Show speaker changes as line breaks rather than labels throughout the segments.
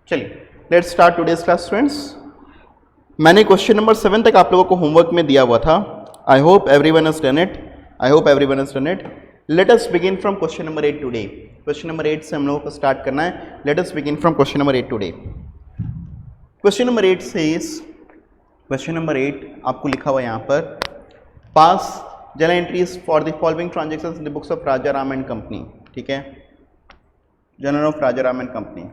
चलिए let's start today's class students. मैंने question number 7 तक आप लोगों को होमवर्क में दिया हुआ था। I hope everyone has done it. Let us begin from question number 8 today. Question number 8 से हम लोगों को स्टार्ट करना है। Let us begin from question number 8 today. Question number 8 से क्वेश्चन नंबर 8 आपको लिखा हुआ यहाँ पर पास journal entries for the following transactions in the books of Raja Ram and company. ठीक है, journal of Raja Ram and company.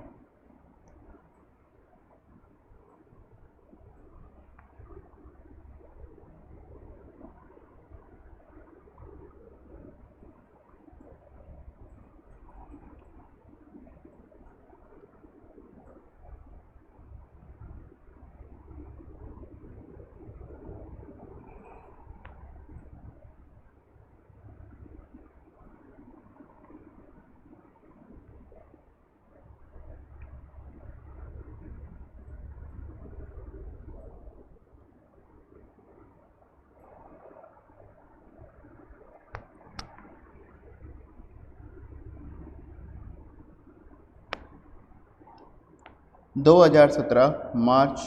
दो 2017 मार्च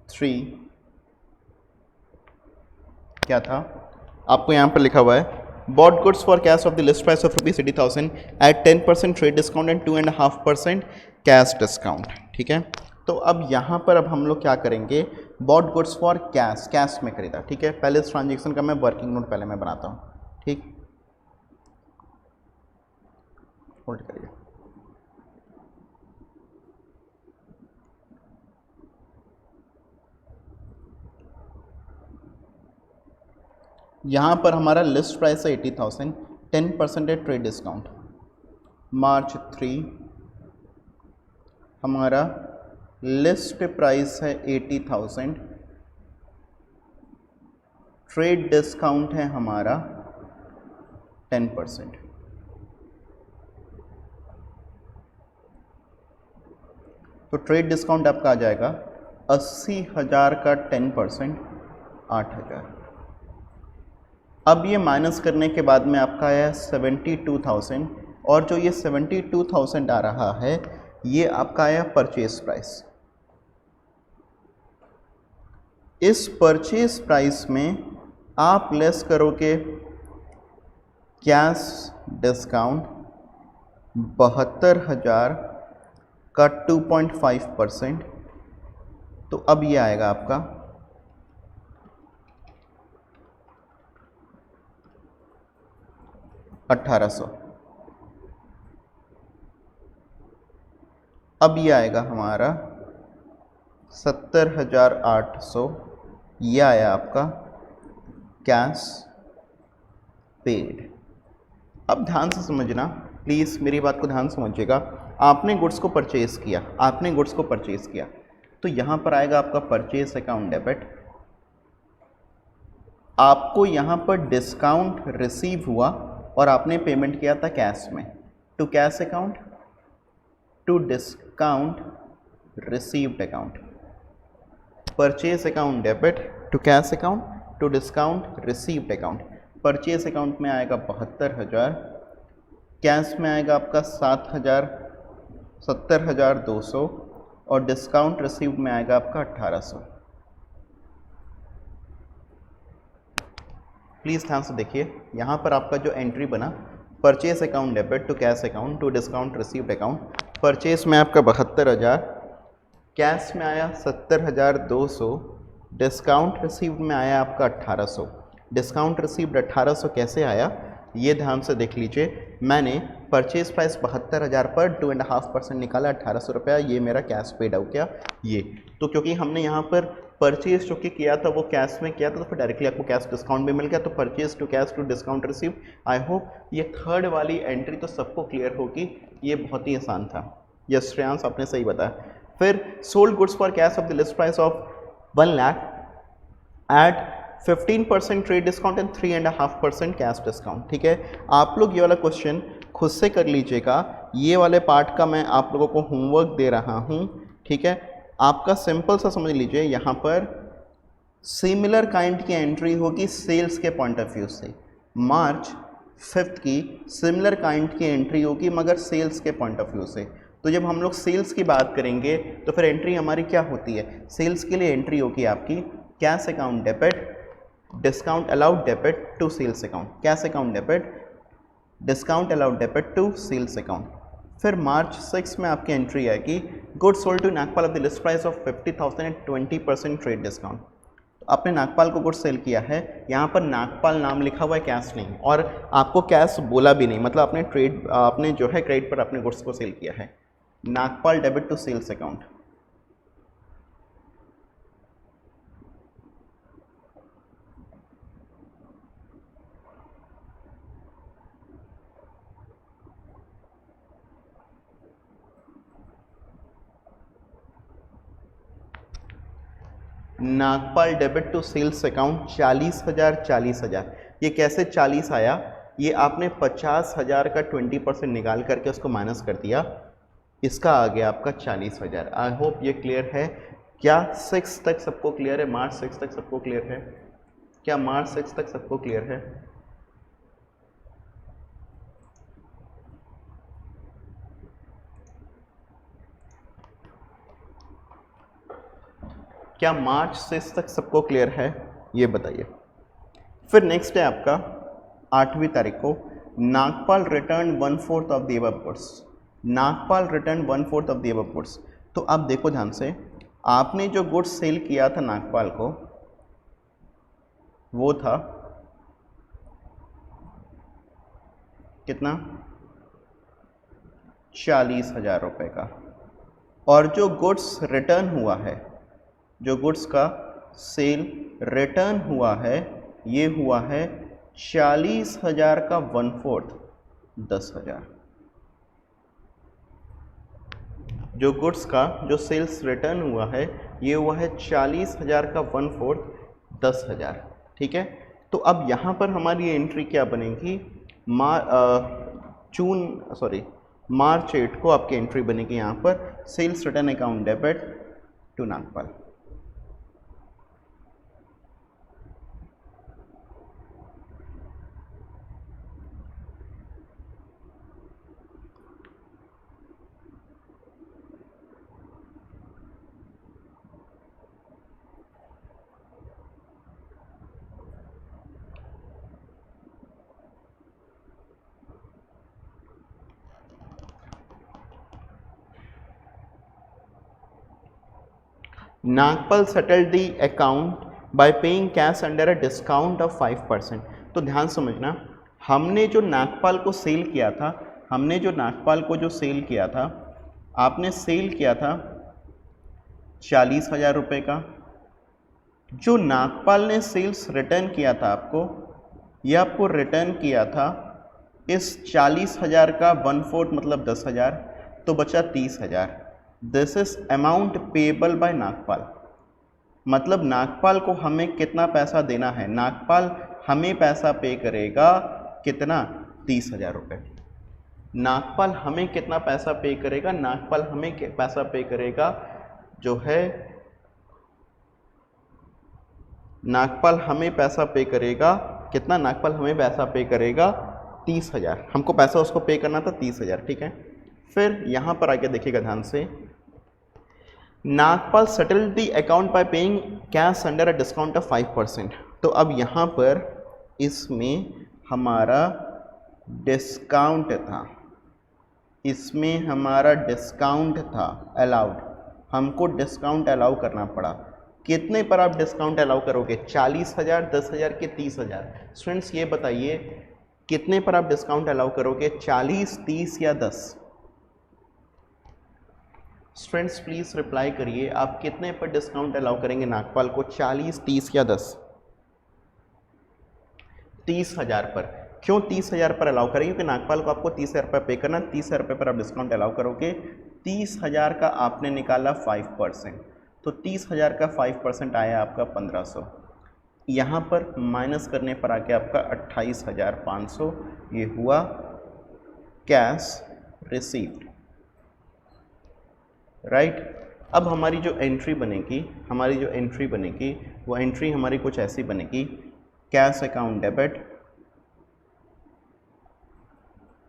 3 क्या था आपको यहाँ पर लिखा हुआ है bought goods for cash of the list price of ₹80,000 at 10% trade discount and 2.5% cash discount. ठीक है, तो अब यहाँ पर अब हम लोग क्या करेंगे, बॉट गुड्स फॉर कैश में खरीदा। ठीक है, पहले इस ट्रांजेक्शन का मैं वर्किंग नोट पहले मैं बनाता हूँ। ठीक, होल्ड करिए। यहाँ पर हमारा लिस्ट प्राइस है 80,000, 10% ट्रेड डिस्काउंट। मार्च 3 हमारा लिस्ट प्राइस है 80,000, ट्रेड डिस्काउंट है हमारा 10%। तो ट्रेड डिस्काउंट आपका आ जाएगा 80,000 का 10% 8,000। अब ये माइनस करने के बाद में आपका आया 72,000 और जो ये 72,000 आ रहा है ये आपका आया परचेज प्राइस। इस परचेज प्राइस में आप लेस करोगे कैश डिस्काउंट 72,000 का 2.5%। तो अब ये आएगा आपका 1,800। अब ये आएगा हमारा 70,800। ये आया आपका कैश पेड। अब ध्यान से समझना प्लीज़, मेरी बात को ध्यान से समझिएगा। आपने गुड्स को परचेज किया, तो यहाँ पर आएगा आपका परचेज अकाउंट डेबिट। आपको यहाँ पर डिस्काउंट रिसीव हुआ और आपने पेमेंट किया था कैश में, to cash account to discount received account. Purchase account debit to cash account to discount received account. Purchase account में आएगा 72,000, कैश में आएगा आपका 70,200 और डिस्काउंट रिसीव्ड में आएगा आपका 1,800। प्लीज़ ध्यान से देखिए, यहाँ पर आपका जो एंट्री बना purchase account debit to cash account to discount received account. Purchase में आपका 72,000, कैश में आया 70,200, डिस्काउंट रिसीव्ड में आया आपका 1,800। डिस्काउंट रिसीव्ड 1,800 कैसे आया ये ध्यान से देख लीजिए। मैंने परचेज प्राइस 72,000 पर 2.5% निकाला, 1,800 रुपया, ये मेरा कैश पेड हो गया। ये तो क्योंकि हमने यहाँ पर परचेज जो कि किया था वो कैश में किया था, तो फिर डायरेक्टली आपको कैश डिस्काउंट भी मिल गया। तो purchase to cash to discount receive. I hope ये थर्ड वाली एंट्री तो सबको क्लियर होगी, ये बहुत ही आसान था। यस श्रेयांश, आपने सही बताया। फिर sold goods for cash of the list price of 1 lakh at 15% trade discount and 3.5% cash discount. ठीक है, आप लोग ये वाला क्वेश्चन खुद से कर लीजिएगा। ये वाले पार्ट का मैं आप लोगों को होमवर्क दे रहा हूँ। ठीक है, आपका सिंपल सा समझ लीजिए, यहाँ पर सिमिलर काइंड की एंट्री होगी सेल्स के पॉइंट ऑफ व्यू से। मार्च 5 की सिमिलर काइंड की एंट्री होगी मगर सेल्स के पॉइंट ऑफ व्यू से। तो जब हम लोग सेल्स की बात करेंगे तो फिर एंट्री हमारी क्या होती है, सेल्स के लिए एंट्री होगी आपकी cash account debit discount allowed debit to sales account, cash account debit discount allowed debit to sales account. फिर मार्च 6 में आपकी एंट्री आएगी goods sold to Nagpal of the list price of 50,000 and 20% trade discount. तो आपने नागपाल को goods sale किया है, यहाँ पर नागपाल नाम लिखा हुआ है, कैश नहीं, और आपको कैश बोला भी नहीं, मतलब आपने जो है क्रेडिट पर अपने गुड्स को सेल किया है। Nagpal debit to sales account. Nagpal debit to sales account 40,000। ये कैसे 40 आया, ये आपने 50,000 का 20% निकाल करके उसको माइनस कर दिया, इसका आ गया आपका 40,000। आई होप ये क्लियर है। क्या 6 तक सबको क्लियर है? मार्च 6 तक सबको क्लियर है? क्या मार्च 6 तक सबको क्लियर है? क्या मार्च 6 तक सबको क्लियर है, ये बताइए। फिर नेक्स्ट है आपका 8वीं तारीख को Nagpal return 1/4 of the above goods. Nagpal return 1/4 of the above goods. तो अब देखो ध्यान से, आपने जो गुड्स सेल किया था नागपाल को वो था कितना, 40,000 रुपये का, और जो गुड्स रिटर्न हुआ है, जो गुड्स का सेल रिटर्न हुआ है, ये हुआ है 40,000 का 1/4, 10,000। जो गुड्स का जो सेल्स रिटर्न हुआ है ये हुआ है 40,000 का 1/4, 10,000। ठीक है, तो अब यहाँ पर हमारी एंट्री क्या बनेगी, मार्च 8 को आपकी एंट्री बनेगी यहाँ पर sales return account debit to Nagpal. Nagpal settled the account by paying cash under a discount of 5%। तो ध्यान समझना, हमने जो नागपाल को सेल किया था, आपने सेल किया था 40,000 रुपये का। जो नागपाल ने सेल्स रिटर्न किया था आपको, यह आपको रिटर्न किया था इस 40,000 का 1/4 मतलब 10,000, तो बचा 30,000। This is amount payable by Nagpal. मतलब नागपाल को हमें कितना पैसा देना है, नागपाल हमें पैसा पे करेगा कितना, 30,000 रुपये। नागपाल हमें कितना पैसा पे करेगा, नागपाल हमें पैसा पे करेगा जो है, नागपाल हमें पैसा पे करेगा कितना, नागपाल हमें पैसा पे करेगा 30,000। हमको पैसा उसको पे करना था 30,000। ठीक है, फिर यहाँ पर आके देखिएगा ध्यान से, Nagpal settled the account by paying cash under a discount of 5%। तो अब यहाँ पर इसमें हमारा डिस्काउंट था, इसमें हमारा डिस्काउंट था अलाउड, हमको डिस्काउंट अलाउ करना पड़ा। कितने पर आप डिस्काउंट अलाउ करोगे, 40,000, 10,000 के 30,000? स्टूडेंट्स ये बताइए कितने पर आप डिस्काउंट अलाउ करोगे, 40, 30 या 10? स्टूडेंट्स प्लीज रिप्लाई करिए, आप कितने पर डिस्काउंट अलाउ करेंगे नागपाल को, 40, 30 या 10? 30,000 पर। क्यों 30,000 पर अलाउ करेंगे? क्योंकि नागपाल को आपको 30,000 रुपये पे करना, 30,000 रुपये पर आप डिस्काउंट अलाउ करोगे। 30,000 का आपने निकाला 5%, तो 30,000 का 5% आया आपका 1,500। यहाँ पर माइनस करने पर आके आपका 28,500 ये हुआ कैश रिसीव्ड, राइट। अब हमारी जो एंट्री बनेगी, वो एंट्री हमारी कुछ ऐसी बनेगी, cash account debit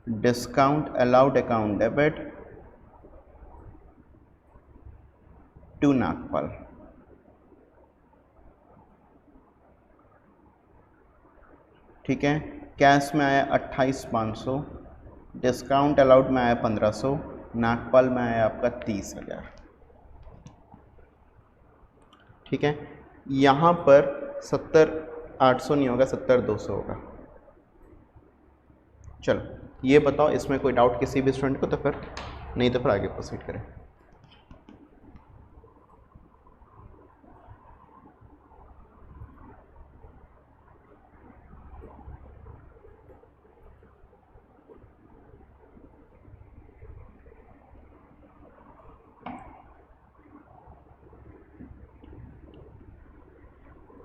discount allowed account debit to Nagpal. ठीक है, कैश में आया 28,500, डिस्काउंट अलाउड में आया 1500, नागपाल में आया आपका 30,000। ठीक है, यहाँ पर 70,800 नहीं होगा, 70,200 होगा। चलो ये बताओ, इसमें कोई डाउट किसी भी स्टूडेंट को? तो फिर नहीं तो फिर आगे प्रोसीड करें।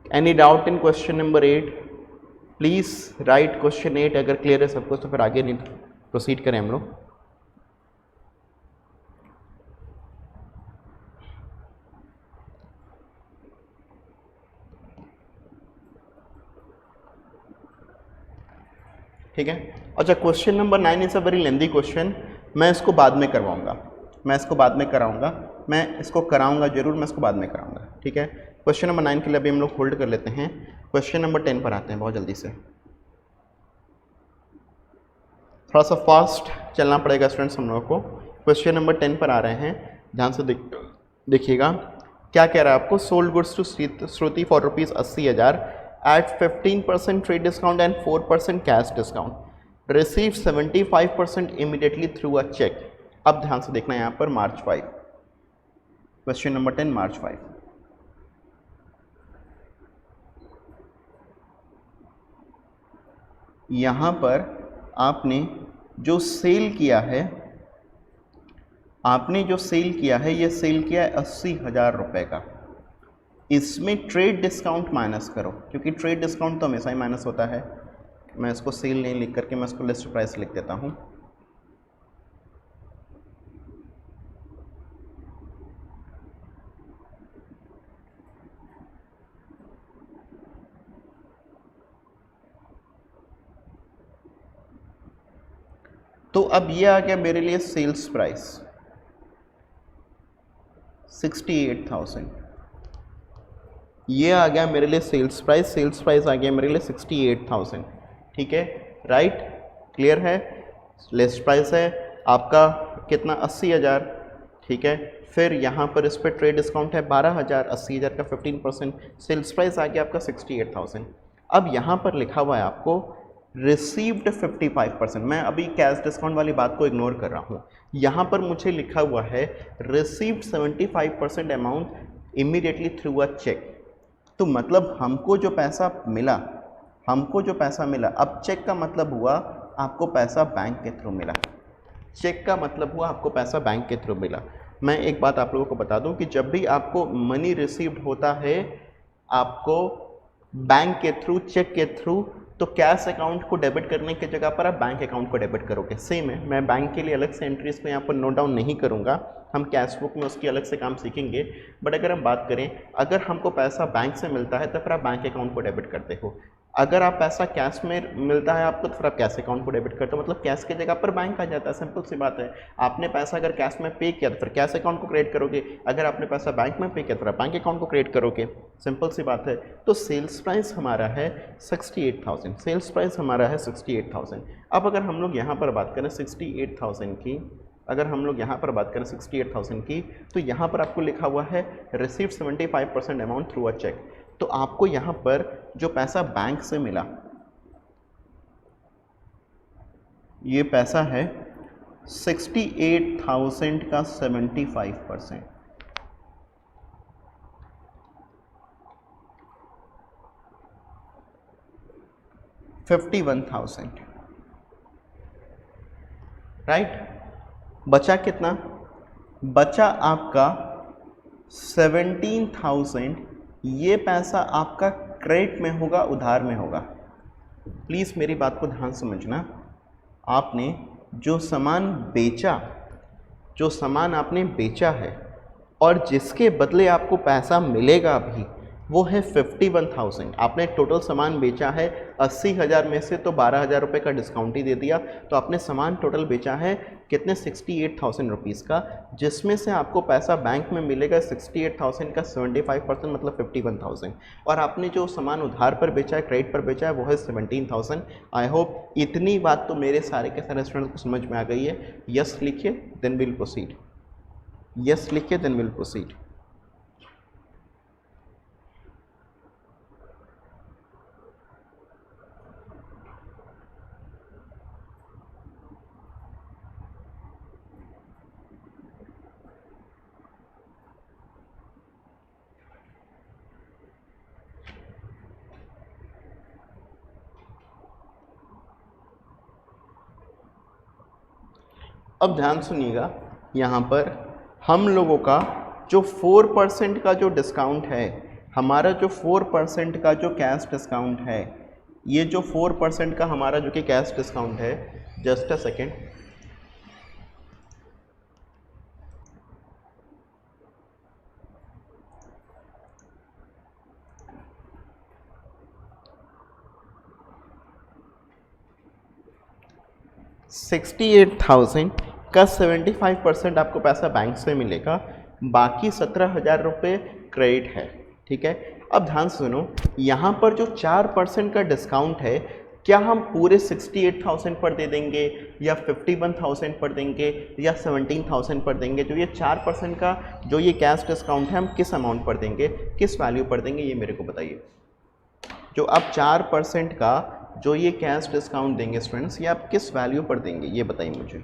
Any doubt in question number 8? Please write question 8 अगर क्लियर है सबको, तो फिर आगे नहीं प्रोसीड करें हम लोग। ठीक है, अच्छा question number 9 is a very lengthy question. मैं इसको बाद में करवाऊंगा, मैं इसको बाद में कराऊंगा, मैं इसको कराऊंगा जरूर, मैं इसको बाद में कराऊंगा। ठीक है, क्वेश्चन नंबर 9 के लिए अभी हम लोग होल्ड कर लेते हैं। क्वेश्चन नंबर 10 पर आते हैं बहुत जल्दी से। थोड़ा सा फास्ट चलना पड़ेगा स्टूडेंट्स हम लोगों को। क्वेश्चन नंबर 10 पर आ रहे हैं, ध्यान से देखिएगा क्या कह रहा है आपको। Sold goods to Shruti for ₹80,000 at 15% trade discount and 4% cash discount, receive 75% immediately through a cheque. अब ध्यान से देखना यहाँ पर मार्च 5, क्वेश्चन नंबर 10 मार्च 5। यहाँ पर आपने जो सेल किया है, ये सेल किया है 80,000 रुपये का। इसमें ट्रेड डिस्काउंट माइनस करो, क्योंकि ट्रेड डिस्काउंट तो हमेशा ही माइनस होता है। मैं इसको सेल नहीं लिख करके मैं इसको लिस्ट प्राइस लिख देता हूँ। तो अब ये आ गया मेरे लिए सेल्स प्राइस 68,000। ये आ गया मेरे लिए सेल्स प्राइस आ गया मेरे लिए 68,000। ठीक है, राइट, क्लियर है। लिस्ट प्राइस है आपका कितना, 80,000। ठीक है, फिर यहाँ पर इस पर ट्रेड डिस्काउंट है 12,000, 80,000 का 15%, सेल्स प्राइस आ गया आपका 68,000। अब यहाँ पर लिखा हुआ है आपको रिसीव्ड 55%। मैं अभी कैश डिस्काउंट वाली बात को इग्नोर कर रहा हूँ। यहाँ पर मुझे लिखा हुआ है received 75% amount immediately through a cheque. तो मतलब हमको जो पैसा मिला, अब चेक का मतलब हुआ आपको पैसा बैंक के थ्रू मिला, चेक का मतलब हुआ आपको पैसा बैंक के थ्रू मिला। मैं एक बात आप लोगों को बता दूं कि जब भी आपको मनी रिसीव्ड होता है आपको बैंक के थ्रू, चेक के थ्रू, तो कैश अकाउंट को डेबिट करने की जगह पर आप बैंक अकाउंट को डेबिट करोगे। सेम है, मैं बैंक के लिए अलग से एंट्रीज को यहाँ पर नोट डाउन नहीं करूँगा, हम कैश बुक में उसकी अलग से काम सीखेंगे। बट अगर हम बात करें, अगर हमको पैसा बैंक से मिलता है तो फिर आप बैंक अकाउंट को डेबिट करते हो। अगर आप पैसा कैश में मिलता है आपको तो फिर आप कैश अकाउंट को डेबिट करते हो, मतलब कैश की जगह पर बैंक आ जाता है। सिंपल सी बात है। आपने पैसा अगर कैश में पे किया तो फिर कैश अकाउंट को क्रिएट करोगे, अगर आपने पैसा बैंक में पे किया तो फिर बैंक अकाउंट को क्रिएट करोगे। सिंपल सी बात है। तो सेल्स प्राइस हमारा है 68,000, सेल्स प्राइस हमारा है 68,000। अब अगर हम लोग यहाँ पर बात करें 68,000 की, अगर हम लोग यहाँ पर बात करें 68,000 की, तो यहाँ पर आपको लिखा हुआ है receive 75% amount through a cheque. तो आपको यहाँ पर जो पैसा बैंक से मिला, ये पैसा है 68,000 का 75%, 51,000, राइट। बचा कितना? बचा आपका 17,000। ये पैसा आपका क्रेडिट में होगा, उधार में होगा। प्लीज़ मेरी बात को ध्यान समझना। आपने जो सामान बेचा, आपने बेचा है और जिसके बदले आपको पैसा मिलेगा अभी, वो है 51,000। आपने टोटल सामान बेचा है 80,000 में से तो 12,000 रुपये का डिस्काउंट ही दे दिया, तो आपने सामान टोटल बेचा है कितने 68,000 रुपीज़ का, जिसमें से आपको पैसा बैंक में मिलेगा 68,000 का 75% मतलब 51,000, और आपने जो सामान उधार पर बेचा है, क्रेडिट पर बेचा है, वो है 17,000। आई होप इतनी बात तो मेरे सारे के सारे स्टूडेंट्स को समझ में आ गई है। यस लिखिए देन विल प्रोसीड, यस लिखिए देन विल प्रोसीड। अब ध्यान सुनिएगा, यहाँ पर हम लोगों का जो 4% का जो डिस्काउंट है, हमारा जो 4% का जो कैश डिस्काउंट है, ये जो 4% का हमारा जो कि कैश डिस्काउंट है, जस्ट अ सेकेंड, $68,000 का 75% आपको पैसा बैंक से मिलेगा, बाकी 17,000 रुपये क्रेडिट है। ठीक है, अब ध्यान से सुनो, यहाँ पर जो 4% का डिस्काउंट है, क्या हम पूरे 68,000 पर दे देंगे या 51,000 पर देंगे या 17,000 पर देंगे? जो ये 4% का जो ये कैश डिस्काउंट है, हम किस अमाउंट पर देंगे, किस वैल्यू पर देंगे, ये मेरे को बताइए। जो आप 4% का जो ये कैश डिस्काउंट देंगे स्टूडेंट्स, ये आप किस वैल्यू पर देंगे, ये बताइए मुझे।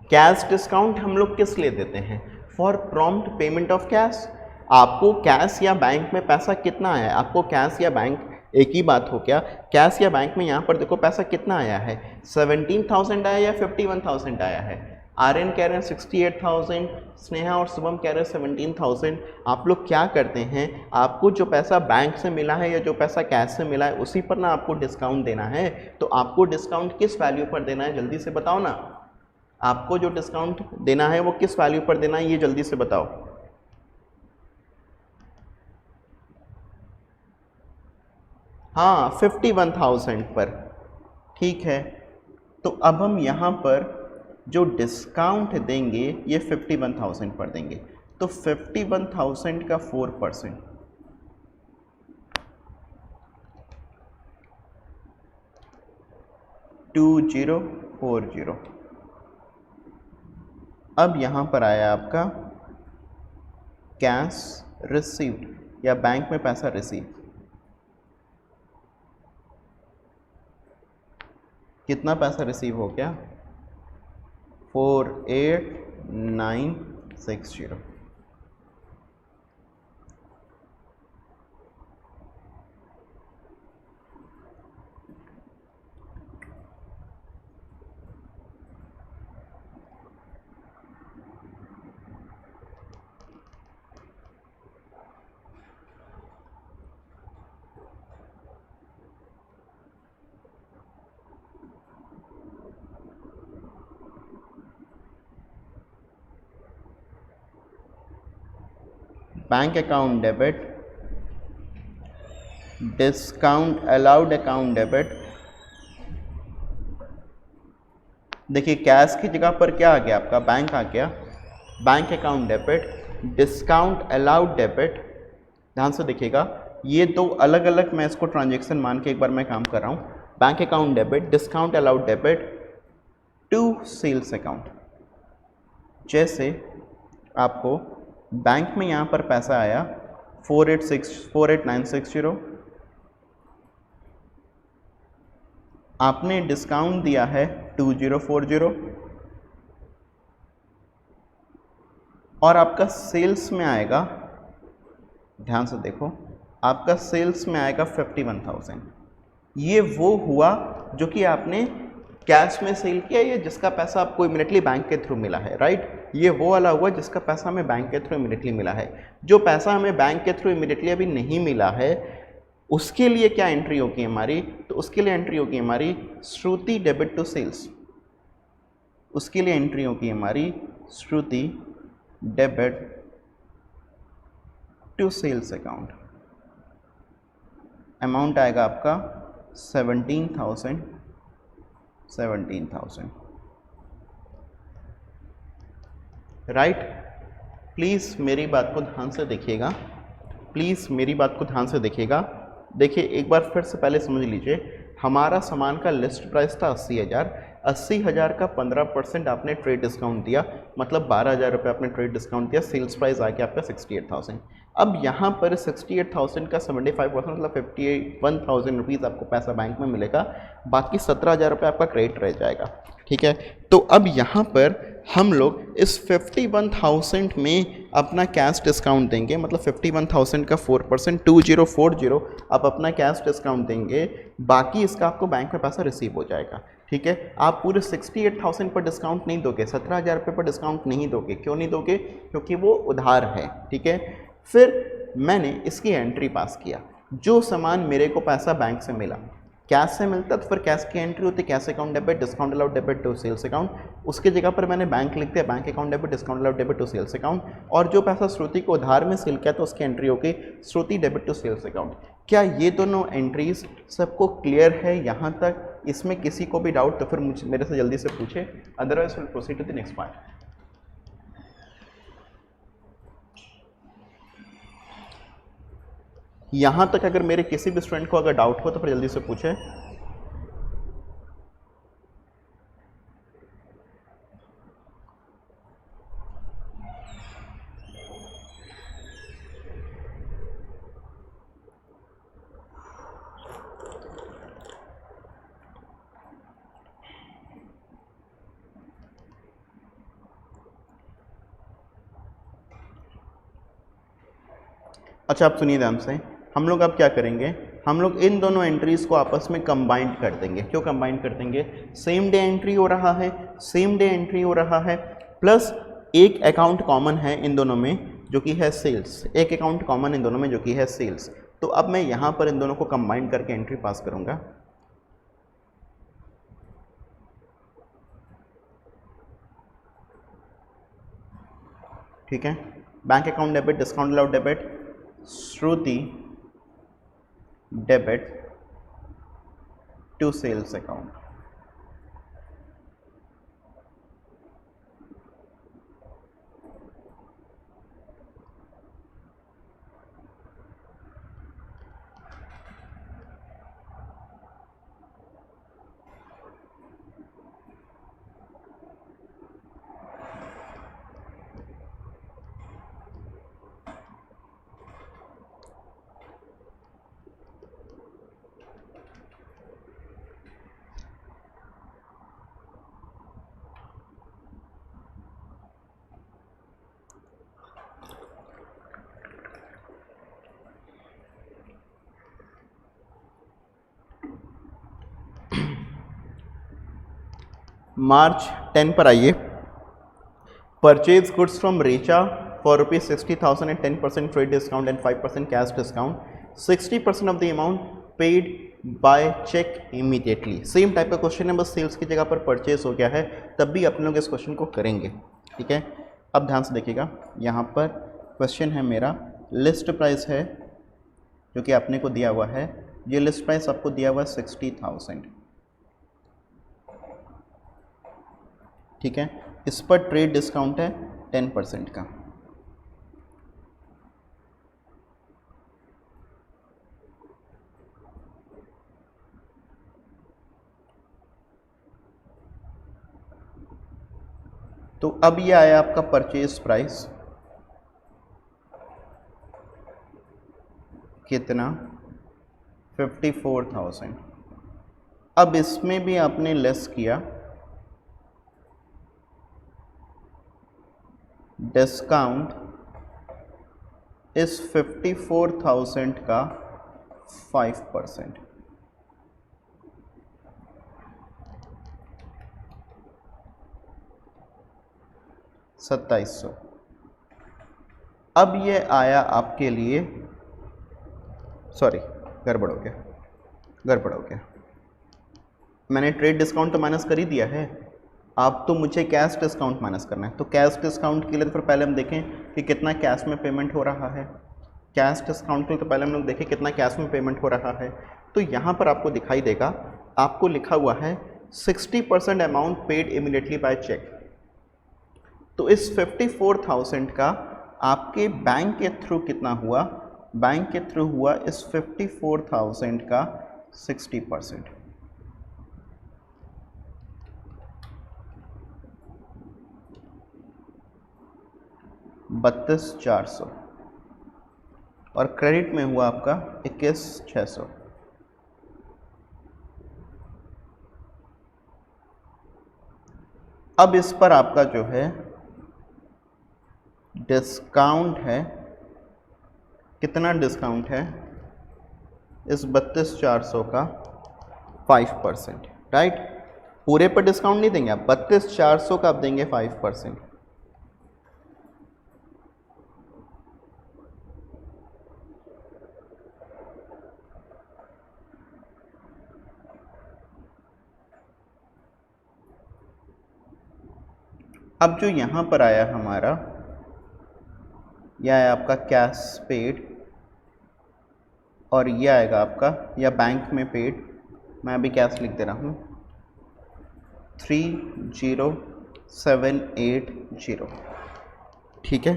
कैश डिस्काउंट हम लोग किस लिए देते हैं? For prompt payment of cash. आपको कैश या बैंक में पैसा कितना आया है, आपको कैश या बैंक एक ही बात हो क्या, कैश या बैंक में यहाँ पर देखो पैसा कितना आया है, 17,000 आया या 51,000 आया है। आर्यन कह रहे हैं 68,000, स्नेहा और शुभम कह रहे हैं 17,000। आप लोग क्या करते हैं, आपको जो पैसा बैंक से मिला है या जो पैसा कैश से मिला है, उसी पर ना आपको डिस्काउंट देना है। तो आपको डिस्काउंट किस वैल्यू पर देना है, जल्दी से बताओ ना। आपको जो डिस्काउंट देना है वो किस वैल्यू पर देना है, ये जल्दी से बताओ। हाँ, 51,000 पर। ठीक है, तो अब हम यहाँ पर जो डिस्काउंट देंगे ये 51,000 पर देंगे। तो 51,000 का 4%, 2040। अब यहाँ पर आया आपका कैश रिसीव्ड या बैंक में पैसा रिसीव, कितना पैसा रिसीव हो गया, 48,960। Bank account debit, discount allowed account debit. देखिए कैश की जगह पर क्या आ गया आपका, बैंक आ गया, bank account debit, discount allowed debit. ध्यान से देखिएगा, ये दो अलग अलग मैं इसको ट्रांजैक्शन मान के एक बार मैं काम कर रहा हूँ। Bank account debit, discount allowed debit to sales account. जैसे आपको बैंक में यहाँ पर पैसा आया 48,960, आपने डिस्काउंट दिया है 2040, और आपका सेल्स में आएगा, ध्यान से देखो, आपका सेल्स में आएगा 51,000। ये वो हुआ जो कि आपने कैश में सेल किया ये जिसका पैसा आपको इमीडिएटली बैंक के थ्रू मिला है, राइट। ये वो वाला हुआ जिसका पैसा हमें बैंक के थ्रू इमीडिएटली मिला है। जो पैसा हमें बैंक के थ्रू इमीडिएटली अभी नहीं मिला है उसके लिए क्या एंट्री होगी हमारी, तो उसके लिए एंट्री होगी हमारी श्रुति डेबिट टू सेल्स। उसके लिए एंट्री होगी हमारी Shruti debit to sales account. Amount आएगा आपका 17,000। राइट। प्लीज़ मेरी बात को ध्यान से देखिएगा, प्लीज़ मेरी बात को ध्यान से देखिएगा। देखिए एक बार फिर से पहले समझ लीजिए, हमारा सामान का लिस्ट प्राइस था 80,000। 80,000 का 15% आपने ट्रेड डिस्काउंट दिया, मतलब 12,000 रुपये आपने ट्रेड डिस्काउंट दिया। सेल्स प्राइस आ गया आपका 68,000। अब यहाँ पर 68,000 का 75% मतलब 51,000 रुपीज़ आपको पैसा बैंक में मिलेगा, बाकी 17,000 रुपये आपका क्रेडिट रह जाएगा, ठीक है। तो अब यहाँ पर हम लोग इस 51,000 में अपना कैश डिस्काउंट देंगे, मतलब 51,000 का 4% 2040 आप अपना कैश डिस्काउंट देंगे, बाकी इसका आपको बैंक में पैसा रिसीव हो जाएगा, ठीक है। आप पूरे 68,000 पर डिस्काउंट नहीं दोगे, 17,000 रुपये पर डिस्काउंट नहीं दोगे। क्यों नहीं दोगे? क्योंकि वो उधार है, ठीक है। फिर मैंने इसकी एंट्री पास किया, जो सामान मेरे को पैसा बैंक से मिला कैश से मिलता तो फिर कैश की एंट्री होती cash account debit discount allowed debit to sales account. उसकी जगह पर मैंने बैंक लिख दिया bank account debit discount allowed debit to sales account. और जो पैसा श्रुति को उधार में सेल किया तो उसकी एंट्री होगी श्रुति डेबिट टू सेल्स अकाउंट। क्या ये दोनों एंट्रीज सबको क्लियर है यहाँ तक? इसमें किसी को भी डाउट तो फिर मुझे मेरे से जल्दी से पूछे, otherwise will proceed to the next part. यहाँ तक अगर मेरे किसी भी स्टूडेंट को अगर डाउट हो तो फिर जल्दी से पूछे। अच्छा आप सुनिए ध्यान से, हम लोग अब क्या करेंगे, हम लोग इन दोनों एंट्रीज को आपस में कंबाइंड कर देंगे। क्यों कंबाइंड कर देंगे? सेम डे एंट्री हो रहा है, सेम डे एंट्री हो रहा है, प्लस एक अकाउंट कॉमन है इन दोनों में जो कि है सेल्स। एक अकाउंट कॉमन इन दोनों में जो कि है सेल्स। तो अब मैं यहाँ पर इन दोनों को कंबाइंड करके एंट्री पास करूँगा। ठीक है, bank account debit discount allowed debit Shruti debit to sales account. March 10 पर आइए। Purchase goods from Richa for ₹60,000 and 10% trade discount and 5% cash discount. 60% off the amount paid by cheque immediately. Same type का question है, बस sales की जगह पर purchase हो गया है, तब भी अपने लोग इस क्वेश्चन को करेंगे, ठीक है। अब ध्यान से देखिएगा, यहाँ पर क्वेश्चन है मेरा, लिस्ट प्राइस है जो कि आपने को दिया हुआ है। ये लिस्ट प्राइस आपको दिया हुआ है 60,000, ठीक है। इस पर ट्रेड डिस्काउंट है 10% का। तो अब ये आया आपका परचेज प्राइस कितना, 54,000। अब इसमें भी आपने लेस किया डिस्काउंट इस 54,000 का 5%। 2700। अब ये आया आपके लिए, सॉरी गड़बड़ हो गया, मैंने ट्रेड डिस्काउंट तो माइनस कर ही दिया है, आप तो मुझे कैश डिस्काउंट माइनस करना है। तो कैश डिस्काउंट के लिए तो फिर पहले हम देखें कि कितना कैश में पेमेंट हो रहा है। कैश डिस्काउंट के लिए तो पहले हम लोग देखें कितना कैश में पेमेंट हो रहा है। तो यहाँ पर आपको दिखाई देगा, आपको लिखा हुआ है 60% amount paid immediately by cheque. तो इस 54,000 का आपके बैंक के थ्रू कितना हुआ, बैंक के थ्रू हुआ इस 54,000 का 60%, 32,400, और क्रेडिट में हुआ आपका 21,600। अब इस पर आपका जो है डिस्काउंट है, कितना डिस्काउंट है, इस 32,400 का 5%, राइट। पूरे पर डिस्काउंट नहीं देंगे आप, 32,400 का आप देंगे 5%। अब जो यहाँ पर आया हमारा, यह आया आपका कैश पेड, और यह आएगा आपका या बैंक में पेड, मैं अभी कैश लिख दे रहा हूँ, 30,780, ठीक है।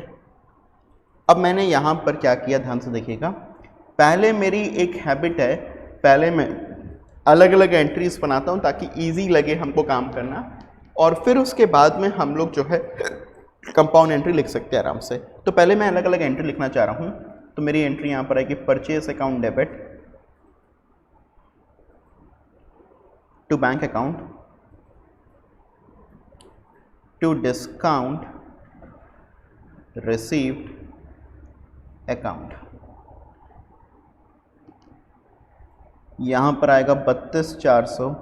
अब मैंने यहाँ पर क्या किया, ध्यान से देखिएगा, पहले मेरी एक हैबिट है, पहले मैं अलग अलग एंट्रीज बनाता हूँ ताकि इजी लगे हमको काम करना, और फिर उसके बाद में हम लोग जो है कंपाउंड एंट्री लिख सकते हैं आराम से। तो पहले मैं अलग अलग एंट्री लिखना चाह रहा हूँ, तो मेरी एंट्री यहाँ पर आएगी purchase account debit to bank account to discount received account. यहाँ पर आएगा 32,400,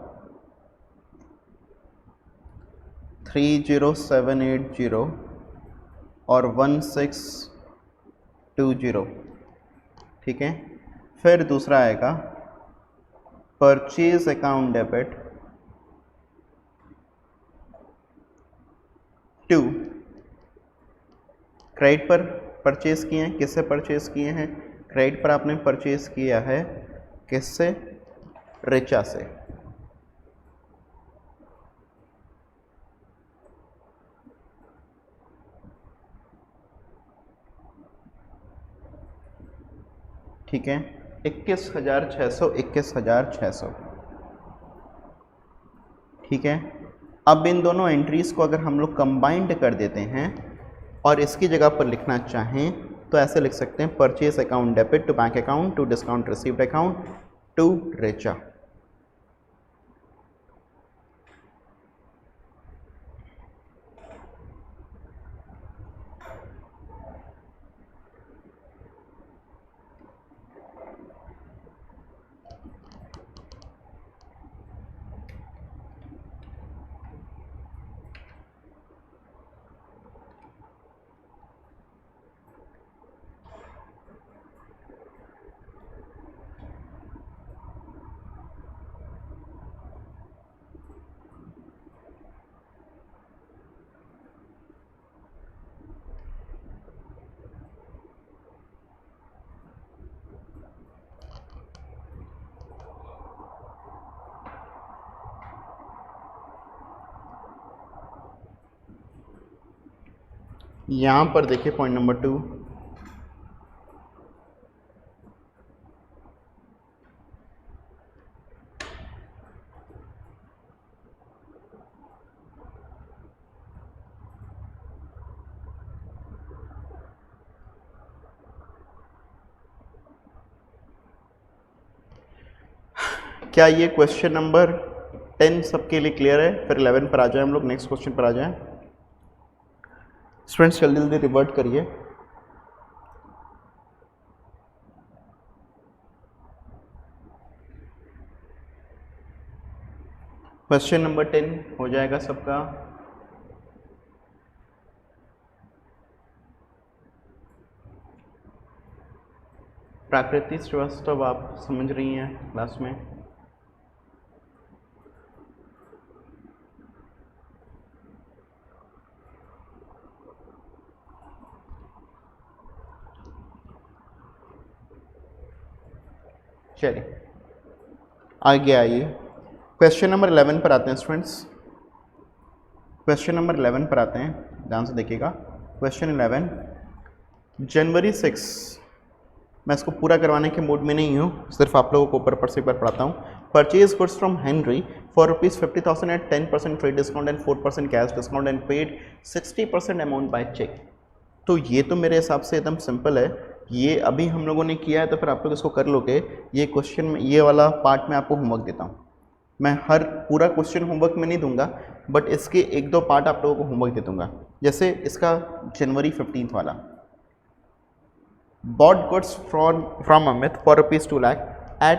30,780 और 1620, ठीक है। फिर दूसरा आएगा purchase account debit to, credit पर परचेज किए हैं, किससे परचेज किए हैं, क्रेडिट पर आपने परचेज किया है किससे, रिचा से, ठीक है। 21,600, 21,600, ठीक है। अब इन दोनों एंट्रीज को अगर हम लोग कंबाइंड कर देते हैं और इसकी जगह पर लिखना चाहें तो ऐसे लिख सकते हैं, purchase account debit to bank account to discount received account to Richa. यहाँ पर देखिए पॉइंट नंबर 2, क्या ये क्वेश्चन नंबर 10 सबके लिए क्लियर है? फिर 11 पर आ जाए, हम लोग नेक्स्ट क्वेश्चन पर आ जाएं। स्टूडेंट्स जल्दी जल्दी रिवर्ट करिए। क्वेश्चन नंबर 10 हो जाएगा सबका। प्राकृतिक श्रीवास्तव आप समझ रही हैं क्लास में? चलिए आगे आइए, क्वेश्चन नंबर 11 पर आते हैं स्टूडेंट्स। क्वेश्चन नंबर 11 पर आते हैं, ध्यान से देखिएगा। क्वेश्चन 11, जनवरी 6, मैं इसको पूरा करवाने के मूड में नहीं हूँ, सिर्फ आप लोगों को ऊपर से एक बार पढ़ाता हूँ। Purchase goods from Henry for ₹50,000 at 10% trade discount and 4% cash discount and paid 60% amount by cheque. तो ये तो मेरे हिसाब से एकदम सिंपल है, ये अभी हम लोगों ने किया है, तो फिर आप लोग इसको कर लोगे। ये क्वेश्चन में ये वाला पार्ट में आपको होमवर्क देता हूँ, मैं हर पूरा क्वेश्चन होमवर्क में नहीं दूंगा, बट इसके एक दो पार्ट आप लोगों को होमवर्क दे दूंगा। जैसे इसका जनवरी 15 वाला, bought goods from Amit for ₹2 lakh at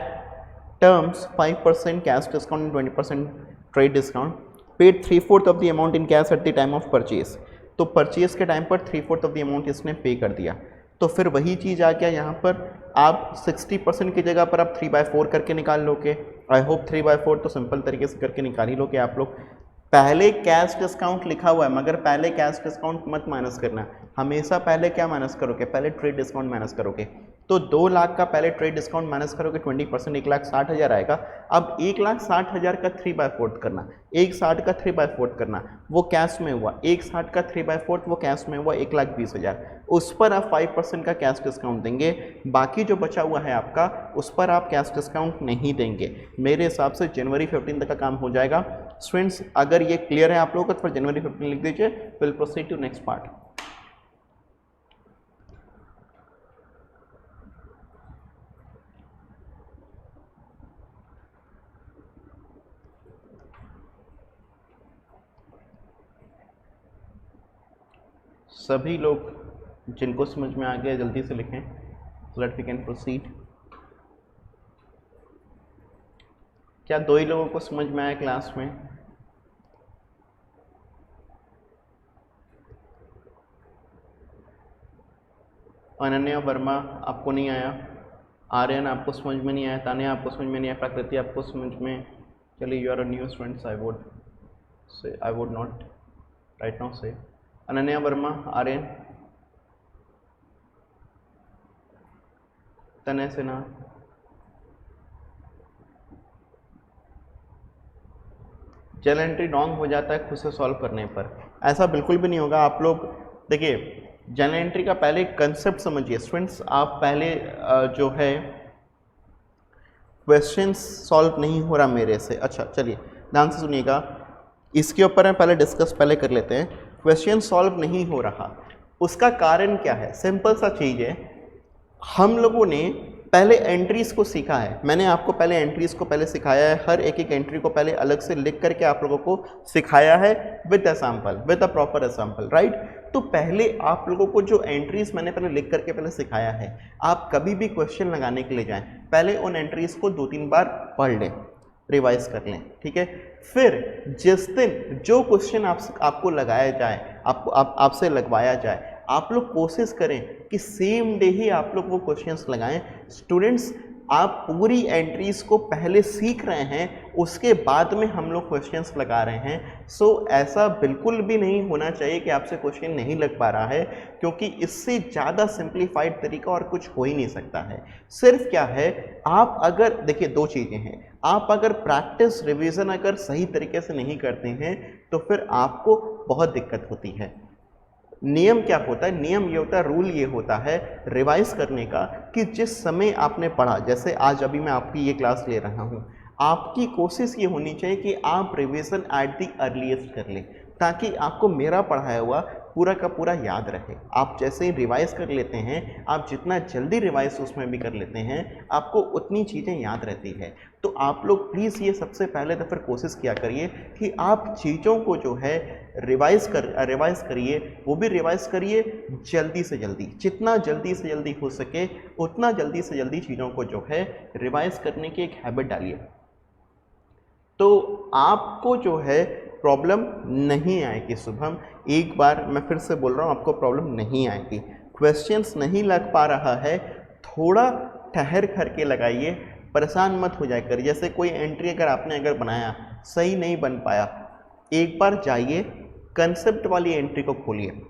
terms 5% cash discount and 20% trade discount, paid 3/4 of the amount in cash at the time of purchase. तो परचेज के टाइम पर 3/4 ऑफ द अमाउंट इसने पे कर दिया। तो फिर वही चीज़ आ गया यहाँ पर, आप 60% की जगह पर आप 3/4 करके निकाल लोगे। आई होप 3/4 तो सिंपल तरीके से करके निकाल ही लोगे आप लोग। पहले कैश डिस्काउंट लिखा हुआ है, मगर पहले कैश डिस्काउंट मत माइनस करना, हमेशा पहले क्या माइनस करोगे, पहले ट्रेड डिस्काउंट माइनस करोगे। तो 2 लाख का पहले ट्रेड डिस्काउंट माइनस करोगे 20%, 1,60,000 आएगा। अब 1,60,000 का 3/4 करना, 1,60 का 3/4 करना, वो कैश में हुआ। 1,60 का 3/4 वो कैश में हुआ 1,20,000। उस पर आप 5% का कैश डिस्काउंट देंगे, बाकी जो बचा हुआ है आपका उस पर आप कैश डिस्काउंट नहीं देंगे। मेरे हिसाब से जनवरी 15 तक का काम हो जाएगा। स्टूडेंट्स अगर ये क्लियर है आप लोगों को तो फिर जनवरी 15 लिख दीजिए। Will proceed to next part. सभी लोग जिनको समझ में आ गया जल्दी से लिखें, so that we can proceed. क्या 2 ही लोगों को समझ में आया क्लास में? अनन्या वर्मा आपको नहीं आया, आर्यन आपको समझ में नहीं आया, तान्या आपको समझ में नहीं आया, प्रकृति आपको समझ में, चलिए you are a new students, I would not write now से। अनन्या वर्मा, आर्यन, तनय सिन्हा, जर्नल एंट्री रॉन्ग हो जाता है खुद से सॉल्व करने पर, ऐसा बिल्कुल भी नहीं होगा। आप लोग देखिए जर्नल एंट्री का पहले कंसेप्ट समझिए स्टूडेंट्स। आप पहले जो है क्वेश्चंस सॉल्व नहीं हो रहा मेरे से, अच्छा चलिए ध्यान से सुनिएगा, इसके ऊपर हम पहले डिस्कस कर लेते हैं। क्वेश्चन सॉल्व नहीं हो रहा, उसका कारण क्या है? सिंपल सा चीज़ है, हम लोगों ने पहले एंट्रीज़ को सीखा है। मैंने आपको पहले एंट्रीज़ को पहले सिखाया है, हर एक एंट्री को पहले अलग से लिख करके आप लोगों को सिखाया है with a sample, with a proper example, right. तो पहले आप लोगों को जो एंट्रीज़ मैंने पहले लिख करके पहले सिखाया है, आप कभी भी क्वेश्चन लगाने के लिए जाएं पहले उन एंट्रीज़ को 2-3 बार पढ़ लें, रिवाइज कर लें, ठीक है। फिर जिस दिन जो क्वेश्चन आपको लगाया जाए, आपसे लगवाया जाए, आप लोग कोशिश करें कि सेम डे ही आप लोग वो क्वेश्चंस लगाएं। स्टूडेंट्स आप पूरी एंट्रीज को पहले सीख रहे हैं, उसके बाद में हम लोग क्वेश्चंस लगा रहे हैं। सो ऐसा बिल्कुल भी नहीं होना चाहिए कि आपसे क्वेश्चन नहीं लग पा रहा है, क्योंकि इससे ज़्यादा सिंप्लीफाइड तरीका और कुछ हो ही नहीं सकता है। सिर्फ क्या है, आप अगर देखिए 2 चीज़ें हैं, आप अगर प्रैक्टिस रिवीजन अगर सही तरीके से नहीं करते हैं तो फिर आपको बहुत दिक्कत होती है। नियम क्या होता है? नियम ये होता है, रूल ये होता है रिवाइज करने का कि जिस समय आपने पढ़ा, जैसे आज अभी मैं आपकी ये क्लास ले रहा हूँ, आपकी कोशिश ये होनी चाहिए कि आप रिवीजन एट दी अर्लीस्ट कर लें, ताकि आपको मेरा पढ़ाया हुआ पूरा का पूरा याद रहे। आप जैसे ही रिवाइज कर लेते हैं, आप जितना जल्दी रिवाइज उसमें भी कर लेते हैं, आपको उतनी चीज़ें याद रहती है। तो आप लोग प्लीज़ ये सबसे पहले तो फिर कोशिश किया करिए कि आप चीज़ों को जो है रिवाइज करिए, वो भी रिवाइज करिए जल्दी से जल्दी, जितना जल्दी से जल्दी हो सके उतना जल्दी से जल्दी चीज़ों को जो है रिवाइज करने की एक हैबिट डालिए, तो आपको जो है प्रॉब्लम नहीं आएगी। शुभम, एक बार मैं फिर से बोल रहा हूँ, आपको प्रॉब्लम नहीं आएगी। क्वेश्चंस नहीं लग पा रहा है, थोड़ा ठहर करके लगाइए, परेशान मत हो जाए कर। जैसे कोई एंट्री अगर बनाया सही नहीं बन पाया, एक बार जाइए कंसेप्ट वाली एंट्री को खोलिए।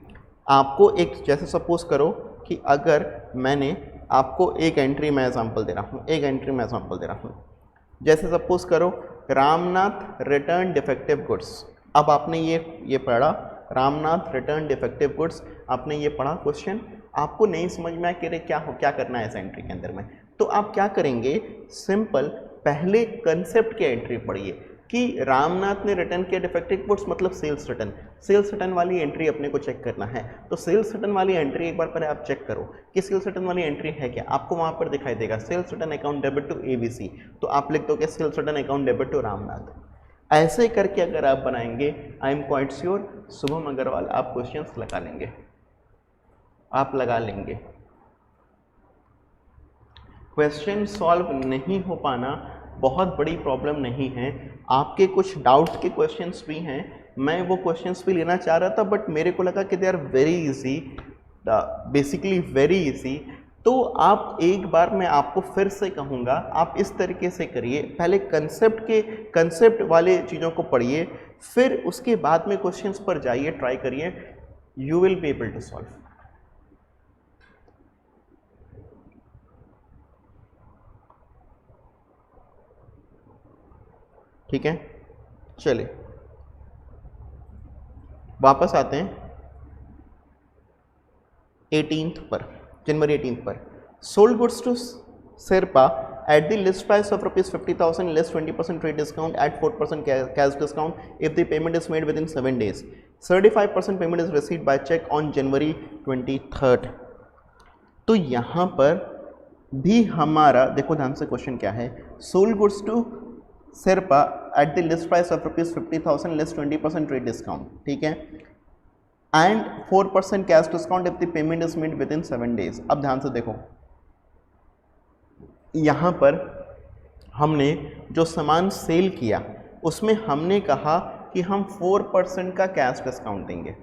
आपको एक, जैसे सपोज करो कि अगर मैंने आपको एक एंट्री मैं एग्जांपल दे रहा हूँ, जैसे सपोज करो रामनाथ रिटर्न डिफेक्टिव गुड्स। अब आपने ये पढ़ा रामनाथ रिटर्न डिफेक्टिव गुड्स, आपने ये पढ़ा क्वेश्चन, आपको नहीं समझ में आया कि अरे क्या करना है इस एंट्री के अंदर में, तो आप क्या करेंगे, सिंपल पहले कंसेप्ट की एंट्री पढ़िए कि रामनाथ ने रिटर्न किया डिफेक्टिव गुड्स मतलब सेल्स रिटर्न वाली एंट्री अपने को चेक करना है। तो सेल्स रिटर्न वाली एंट्री एक बार पहले आप चेक करो कि सेल्स रिटर्न वाली एंट्री है क्या। आपको वहां पर दिखाई देगा sales return account debit to ABC, तो आप लिख दोगे sales return account debit to Ramnath. ऐसे करके अगर आप बनाएंगे, I am quite sure Shubham Agarwal आप क्वेश्चंस लगा लेंगे। क्वेश्चन सॉल्व नहीं हो पाना बहुत बड़ी प्रॉब्लम नहीं है। आपके कुछ डाउट के क्वेश्चंस भी हैं, मैं वो क्वेश्चंस भी लेना चाह रहा था, बट मेरे को लगा कि they are very easy, basically very easy. तो आप एक बार मैं आपको फिर से कहूँगा, आप इस तरीके से करिए, पहले कंसेप्ट वाले चीज़ों को पढ़िए, फिर उसके बाद में क्वेश्चंस पर जाइए, ट्राई करिए, you will be able to solve. ठीक है, चलिए वापस आते हैं 18th पर, जनवरी 18th पर। Sold goods to Sherpa at the list price of ₹50,000 less 20% trade discount at 4% cash discount if the payment is made within 7 days. 35% payment is received by check on January 23rd. तो यहाँ पर भी हमारा देखो ध्यान से क्वेश्चन क्या है, sold goods to Sherpa at the list price of ₹50,000 less 20% trade discount, ठीक है, and 4% cash discount if the payment is made within 7 days. अब ध्यान से देखो, यहाँ पर हमने जो सामान सेल किया उसमें हमने कहा कि हम 4% का कैश डिस्काउंट देंगे।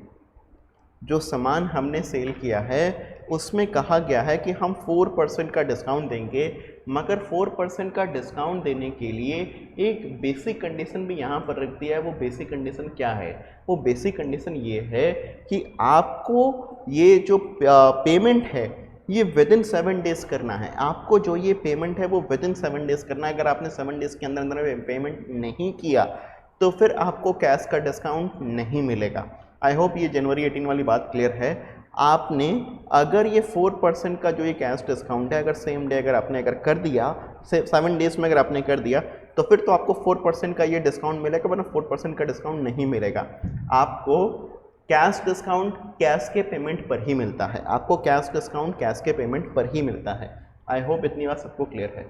जो सामान हमने सेल किया है उसमें कहा गया है कि हम 4% का डिस्काउंट देंगे, मगर 4% का डिस्काउंट देने के लिए एक बेसिक कंडीशन भी यहाँ पर रख दिया है। वो बेसिक कंडीशन क्या है? वो बेसिक कंडीशन ये है कि आपको ये जो पेमेंट है ये विद इन 7 डेज करना है। आपको जो ये पेमेंट है वो विद इन 7 डेज करना है। अगर आपने 7 डेज के अंदर अंदर पेमेंट नहीं किया तो फिर आपको कैश का डिस्काउंट नहीं मिलेगा। आई होप ये जनवरी 18 वाली बात क्लियर है। आपने अगर ये 4% का जो ये कैश डिस्काउंट है, अगर सेम डे अगर कर दिया, 7 डेज में अगर आपने कर दिया, तो फिर तो आपको 4% का ये डिस्काउंट मिलेगा, वरना 4% का डिस्काउंट नहीं मिलेगा। आपको कैश डिस्काउंट कैश के पेमेंट पर ही मिलता है। आपको कैश डिस्काउंट कैश के पेमेंट पर ही मिलता है। आई होप इतनी बात सबको क्लियर है।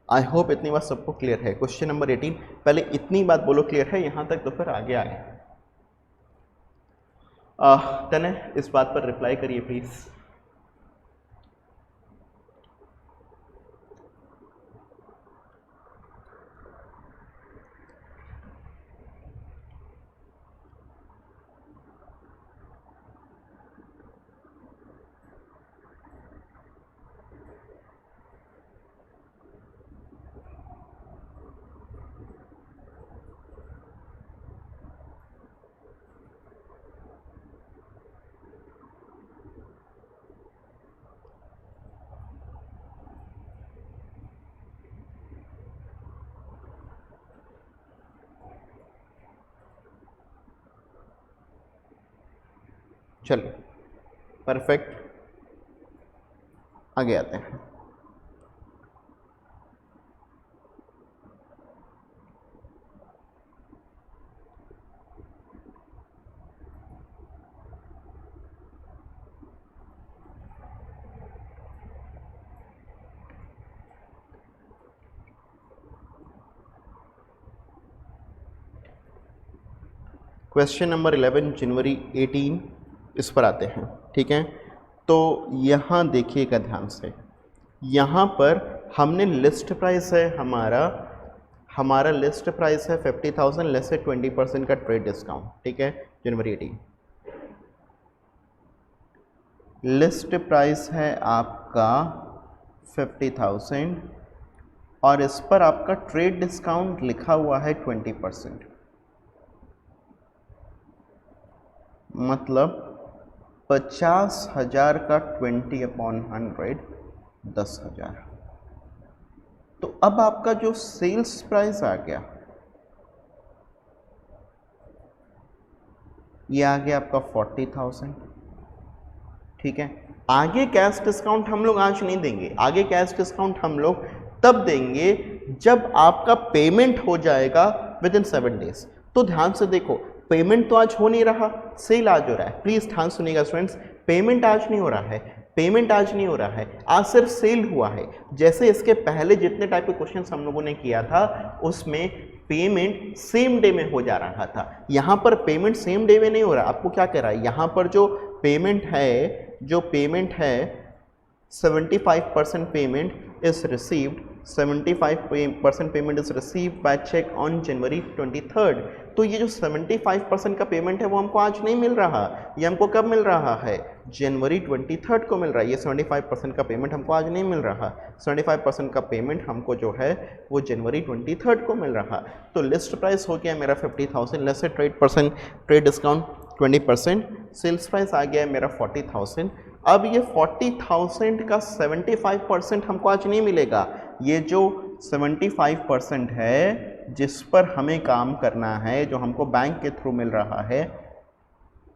आई होप इतनी बात सबको क्लियर है। क्वेश्चन नंबर 18, पहले इतनी बात बोलो क्लियर है यहाँ तक, तो फिर आगे आए। तने इस बात पर रिप्लाई करिए प्लीज़। चलो परफेक्ट, आगे आते हैं। क्वेश्चन नंबर 11 जनवरी 18 इस पर आते हैं। ठीक है, तो यहाँ देखिएगा ध्यान से, यहाँ पर हमने लिस्ट प्राइस है हमारा लिस्ट प्राइस है 50,000 लेस से 20% का ट्रेड डिस्काउंट। ठीक है, जनवरी 18 लिस्ट प्राइस है आपका 50,000 और इस पर आपका ट्रेड डिस्काउंट लिखा हुआ है 20%, मतलब 50,000 का 20/100 10,000। तो अब आपका जो सेल्स प्राइस आ गया ये आ गया आपका 40,000। ठीक है, आगे कैश डिस्काउंट हम लोग आज नहीं देंगे, आगे कैश डिस्काउंट हम लोग तब देंगे जब आपका पेमेंट हो जाएगा विद इन 7 डेज। तो ध्यान से देखो, पेमेंट तो आज हो नहीं रहा, सेल आज हो रहा है। प्लीज ध्यान सुनिएगा स्टूडेंट्स, पेमेंट आज नहीं हो रहा है, पेमेंट आज नहीं हो रहा है, आज सिर्फ सेल हुआ है। जैसे इसके पहले जितने टाइप के क्वेश्चंस हम लोगों ने किया था उसमें पेमेंट सेम डे में हो जा रहा था, यहाँ पर पेमेंट सेम डे में नहीं हो रहा। आपको क्या कह रहा है, यहाँ पर जो पेमेंट है 75% payment is received, 75% payment is received by cheque on January 23rd। तो ये जो 75% का पेमेंट है वो हमको आज नहीं मिल रहा, ये हमको कब मिल रहा है, जनवरी 23rd को मिल रहा है। ये 75% का पेमेंट हमको आज नहीं मिल रहा, 75% का पेमेंट हमको जो है वो जनवरी 23rd को मिल रहा। तो लिस्ट प्राइस हो गया मेरा 50,000, लेस से ट्रेड डिस्काउंट 20%, सेल्स प्राइस आ गया है मेरा 40,000। अब ये 40,000 का 75% हमको आज नहीं मिलेगा, ये जो 75% है जिस पर हमें काम करना है, जो हमको बैंक के थ्रू मिल रहा है,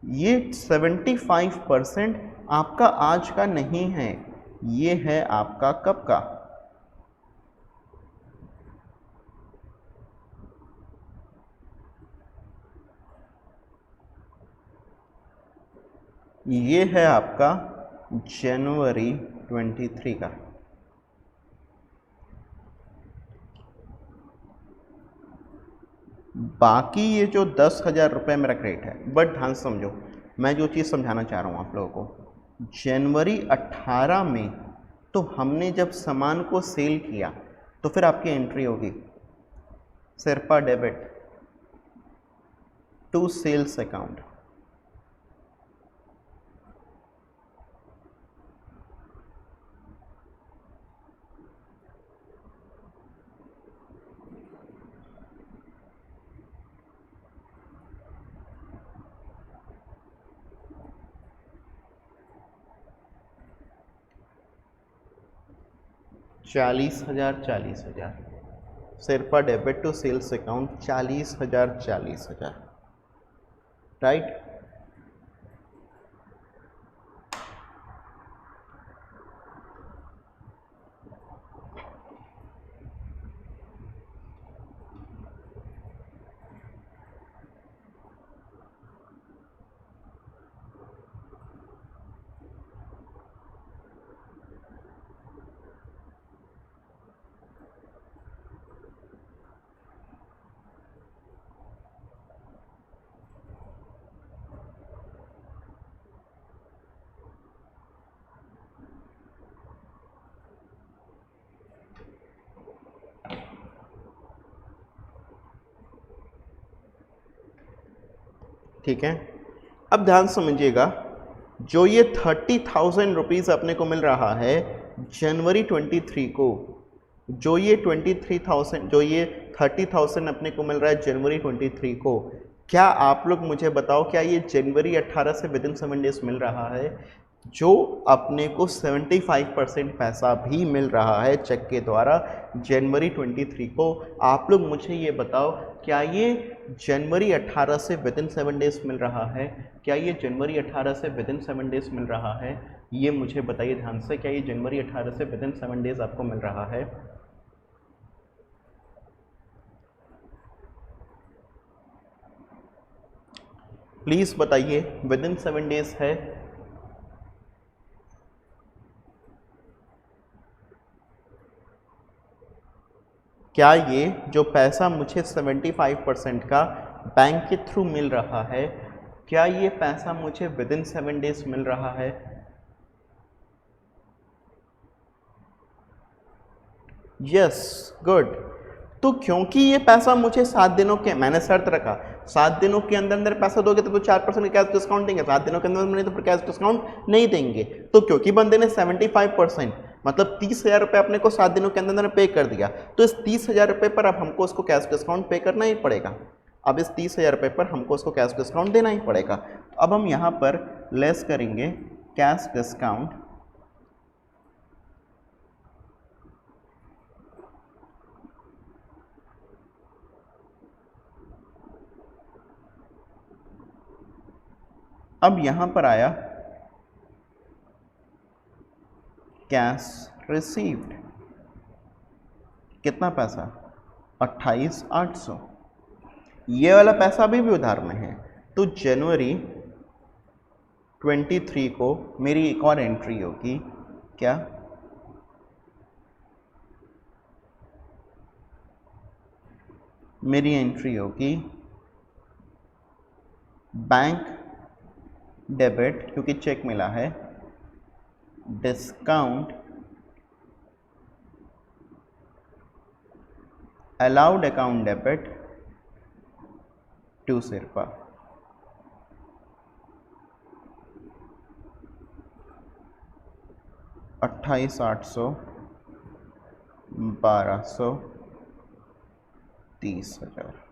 ये 75% आपका आज का नहीं है, ये है आपका कब का, ये है आपका जनवरी 23 का। बाकी ये जो 10,000 रुपये मेरा क्रेडिट है, बट ध्यान समझो, मैं जो चीज़ समझाना चाह रहा हूँ आप लोगों को, जनवरी 18 में तो हमने जब सामान को सेल किया तो फिर आपकी एंट्री होगी Shilpa debit to sales account. चालीस हजार Shilpa debit to sales account 40,000 right. ठीक है, अब ध्यान समझिएगा, जो ये 30,000 रुपीज़ अपने को मिल रहा है जनवरी 23 को, जो ये 30,000 अपने को मिल रहा है जनवरी 23 को, क्या आप लोग मुझे बताओ, क्या ये जनवरी 18 से विद इन 7 डेज मिल रहा है? जो अपने को 75% पैसा भी मिल रहा है चेक के द्वारा जनवरी 23 को, आप लोग मुझे ये बताओ, क्या ये जनवरी 18 से विद इन 7 डेज मिल रहा है? क्या ये जनवरी 18 से विद इन 7 डेज मिल रहा है? ये मुझे बताइए ध्यान से, क्या ये जनवरी 18 से विद इन 7 डेज आपको मिल रहा है? प्लीज़ बताइए, विद इन 7 डेज है? क्या ये जो पैसा मुझे 75% का बैंक के थ्रू मिल रहा है, क्या ये पैसा मुझे विद इन 7 डेज मिल रहा है? Yes, good. तो क्योंकि ये पैसा मुझे 7 दिनों के, मैंने शर्त रखा 7 दिनों के अंदर अंदर पैसा दोगे तो 4% कैश डिस्काउंट देंगे, 7 दिनों के अंदर नहीं तो कैश डिस्काउंट नहीं देंगे। तो क्योंकि बंदे ने 75% मतलब 30,000 रुपये अपने को 7 दिनों के अंदर अंदर पे कर दिया, तो इस 30,000 रुपये पर अब हमको उसको कैश डिस्काउंट पे करना ही पड़ेगा। अब इस 30,000 रुपये पर हमको उसको कैश डिस्काउंट देना ही पड़ेगा। अब हम यहाँ पर लेस करेंगे कैश डिस्काउंट अब यहाँ पर आया कैश रिसीव्ड, कितना पैसा 28,800, ये वाला पैसा अभी भी उधार में है। तो जनवरी 23 को मेरी एक और एंट्री होगी, क्या मेरी एंट्री होगी बैंक डेबिट, क्योंकि चेक मिला है, discount allowed account debit to Sherpa. $28,800, 1,200, 30,000।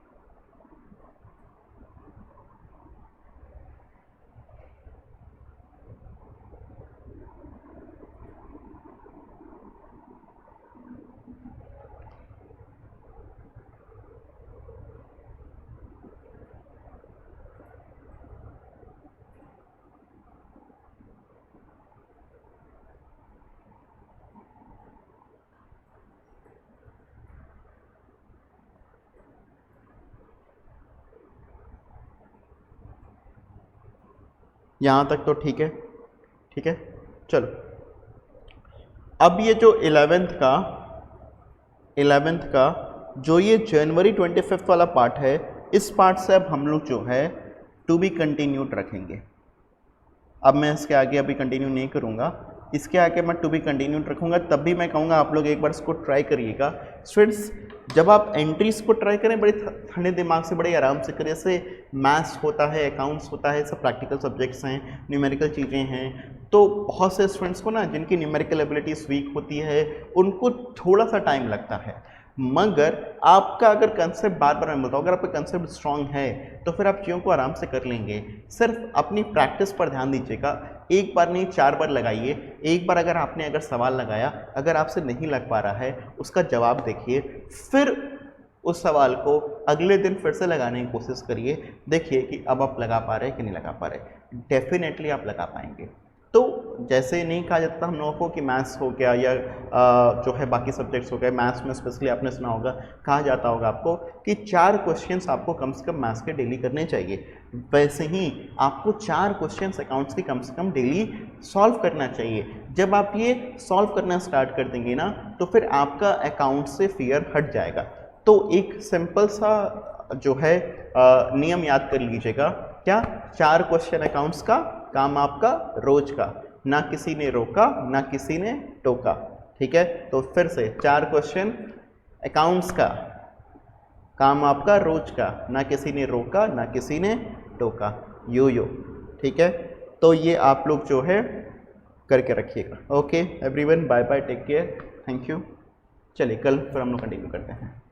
यहाँ तक तो ठीक है, ठीक है। चलो अब ये जो 11th का जो ये जनवरी 25 वाला पार्ट है, इस पार्ट से अब हम लोग जो है टू बी कंटिन्यूड रखेंगे। अब मैं इसके आगे अभी कंटिन्यू नहीं करूँगा, इसके आगे मैं टू बी कंटिन्यूड रखूँगा, तब भी मैं कहूँगा आप लोग एक बार इसको ट्राई करिएगा। स्टूडेंट्स जब आप एंट्रीज को ट्राई करें बड़े ठंडे दिमाग से, बड़े आराम से करें। जैसे मैथ्स होता है, अकाउंट्स होता है, सब प्रैक्टिकल सब्जेक्ट्स हैं, न्यूमेरिकल चीज़ें हैं, तो बहुत से स्टूडेंट्स को ना जिनकी न्यूमेरिकल एबिलिटीज़ वीक होती है उनको थोड़ा सा टाइम लगता है। मगर आपका अगर कंसेप्ट, बार बार मैं बोलता हूँ, अगर आपका कंसेप्ट स्ट्रांग है तो फिर आप चीज़ों को आराम से कर लेंगे। सिर्फ अपनी प्रैक्टिस पर ध्यान दीजिएगा, एक बार नहीं 4 बार लगाइए। एक बार अगर आपने सवाल लगाया, अगर आपसे नहीं लग पा रहा है, उसका जवाब देखिए, फिर उस सवाल को अगले दिन फिर से लगाने की कोशिश करिए। देखिए कि अब आप लगा पा रहे हैं कि नहीं लगा पा रहे, डेफिनेटली आप लगा पाएंगे। तो जैसे नहीं कहा जाता हम लोगों को कि मैथ्स हो गया या जो है बाकी सब्जेक्ट्स हो गए, मैथ्स में स्पेशली आपने सुना होगा, कहा जाता होगा आपको कि 4 क्वेश्चंस आपको कम से कम मैथ्स के डेली करने चाहिए। वैसे ही आपको 4 क्वेश्चंस अकाउंट्स के कम से कम डेली सॉल्व करना चाहिए। जब आप ये सॉल्व करना स्टार्ट कर देंगे ना, तो फिर आपका अकाउंट से फियर हट जाएगा। तो एक सिंपल सा जो है नियम याद कर लीजिएगा, क्या 4 क्वेश्चन अकाउंट्स का, काम आपका रोज का, ना किसी ने रोका ना किसी ने टोका। ठीक है, तो फिर से 4 क्वेश्चन अकाउंट्स का, काम आपका रोज का, ना किसी ने रोका ना किसी ने टोका, यो। ठीक है, तो ये आप लोग जो है करके रखिएगा। Okay everyone, bye bye, take care, thank you. चलिए कल फिर हम लोग कंटिन्यू करते हैं।